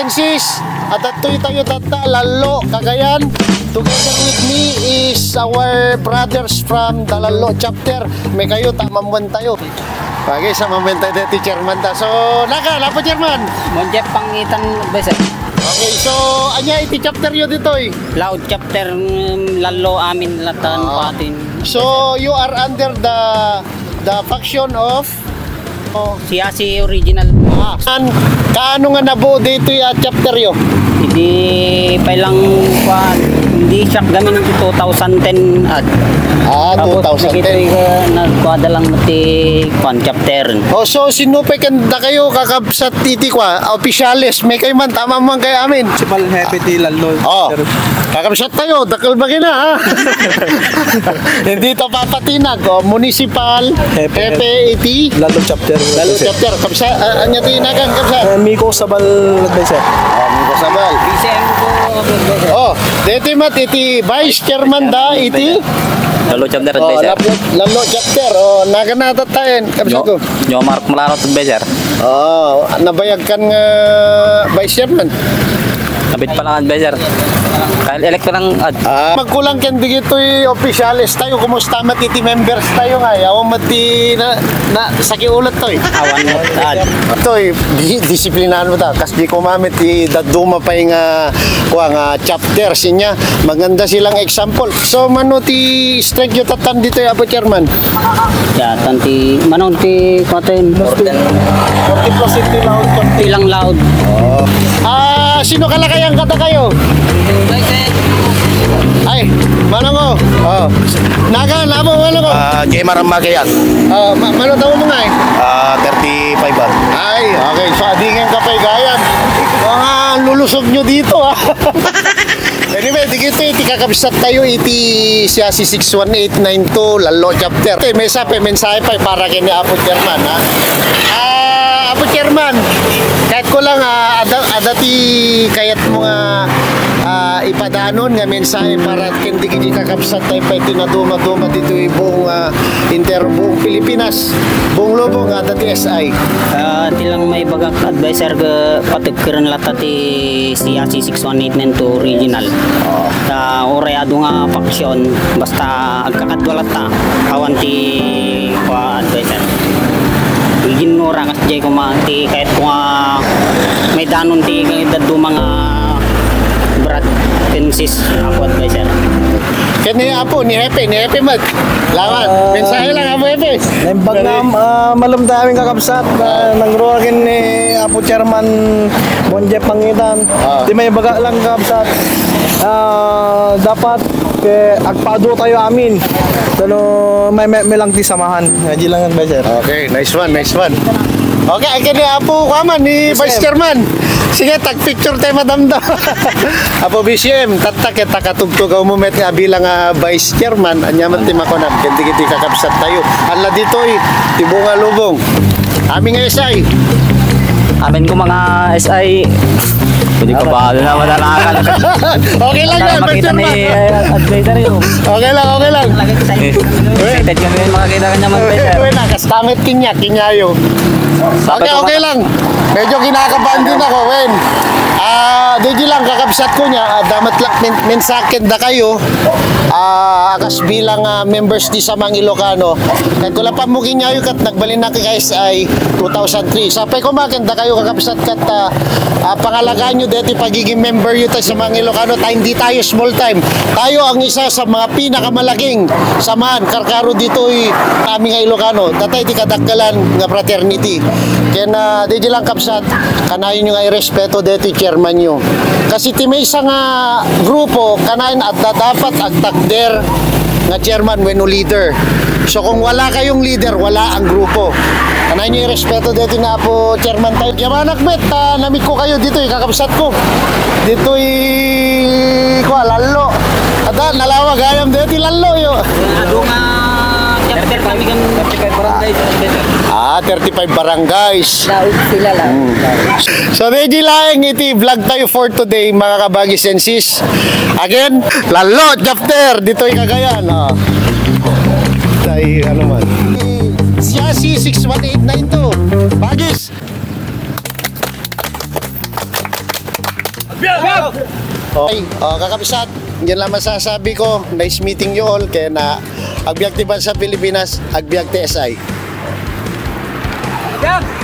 sensis at ato'y tayo tata Lalo, Cagayan. Together with me is our brothers from the Lalo chapter. May kayo, tamamuan tayo. Bagay sa mamenta dito, chairman ta. So, lapo chairman. Monjep pangitan bese. Okay, so anya iti chapter yo dito eh. Loud chapter Lalo amin latan patin. So, you are under the faction of Siasi original. Kaano nga nabuo dito yung chapter yo? Hindi pa lang hindi siya gamin ng 2010 at 2010. Nagkwada lang mati chapter. Oh, so sinupay kanda kayo kakabsat titi kwa opisyalis may kayo man tama man kay amin. Municipal happy ti Lalo. Oh. Kakabsat tayo, dakal ba kina ha? Hindi to papatinag oh, municipal happy iti Lalo chapter. Lalo chapter kabsa anya ti nagan kabsa. Miko Sabal advisor. Miko Sabal. BCM ko. Oh, dito mat iti vice chairman da iti Lalo chapter oh, advisor. Lalo chapter. Oh, naganata tayo kabsa ko. Yo Mark Malaro advisor. Oh, nabayag kan nga vice chairman. Kabit pa lang advisor. Kaya elect pa lang magkulang ken digito'y opisyalis tayo, kumusta matiti members tayo nga, yaw mati na saki ulat to eh. Awan mo ito eh, disiplinahan mo ta, kas di kumamit daduma pa yung chapter sinya, maganda silang example. So mano ti strike yung tatan dito yung Apo Chairman? ya, tanti, manong ti koten 40% loud, konti lang loud. Sino kalakayang kata kayo? Ay, manong ko. Naga, labo, manong ko. Jay Maramagayan. Mano tawo mo nga eh? 35 ba? Ay, okay. So, adingin ka pa gayan. Mga lulusog nyo dito, ha? Anyway, digito iti kakabsat tayo iti siya si 61892 Lalo chapter. Mensahe pa para kini Apo Chairman, ha? Apo Chairman, kahit ko lang ada ti kayat mo nga ipadanon nga mensahe para hindi kini kakabsat tayo pa iti naduma-duma dito buong buong Pilipinas, buong lubong ada ti SI. Tilang may bagak advisor ga patagkiran lata ti CAC 6189 regional. Oreyado nga paksyon basta agkakadwalat ta awan ti advisor. Ginura kas jay ko ti kahit ko nga may danon ti daduma nga brad tensis ako advisor. Kani Apo ni Hepe mag lawan. Mensahe lang Apo Hepe. Nembag na malam daming kakabsat nangruagin ni Apo Chairman Monjep Pangitan. Di may baga lang kakabsat. Dapat agpado tayo amin. Pero may lang ti samahan. Ngaji lang ang advisor. Okay, nice one. Okay, kani Apo kaman ni Vice Chairman. Sige, tag-picture tayo madam daw. Apo BCM, tatak kita katugtugaw mo met nga bilang Vice Chairman. Anyaman ti makonam, kiti kakabsat tayo. Ala dito'y, tibunga lubong. Aming SI. Amin ko mga SI. Pwede ka ba na madalakan. Okay lang yan, Vice Chairman. Advisor yun. Okay lang. Excited kami makakita ka naman advisor. Uy, nakastamit kinyayo. Okay lang. Medyo kinakabahan din ako, Wen. Di lang kakabsat ko niya, damat lang mensaken da kayo. Akas bilang members di Samang Ilocano. Kahit ko lang pamukin niya yung kat nagbalin na kay SI 2003. Sapay ko makenda kayo kakabsat kat pangalagaan nyo dito pagiging member yun tayo Samang Ilocano. Hindi tayo small time. Tayo ang isa sa mga pinakamalaking samahan. Karkaro dito kami nga Ilocano. Tatay di kadakkalan nga fraternity. Kaya na di lang kapsat kanayon nyo nga irespeto dito chairman nyo. Kasi ti may isang grupo kanayon at dapat agtakder nga chairman when leader. So kung wala kayong leader, wala ang grupo. Kanayon nyo irespeto dito na po chairman tayo. Yamanak bet, namit ko kayo dito kakabsat ko. Dito Lalo. Ada nalawa gayam dito Lalo yo. Chapter kami kan 35 barangay. 35 barangays. Laut sila lang. So ready lang iti vlog tayo for today mga kabagi sensis. Again, Lalo chapter dito Cagayan. Tayo ano man. Siya si 61892. Bagis. Okay, kakabsat, yan lang masasabi ko. Nice meeting you all. Kaya na agbyag ti sa Pilipinas, agbyag ti SI. Yan!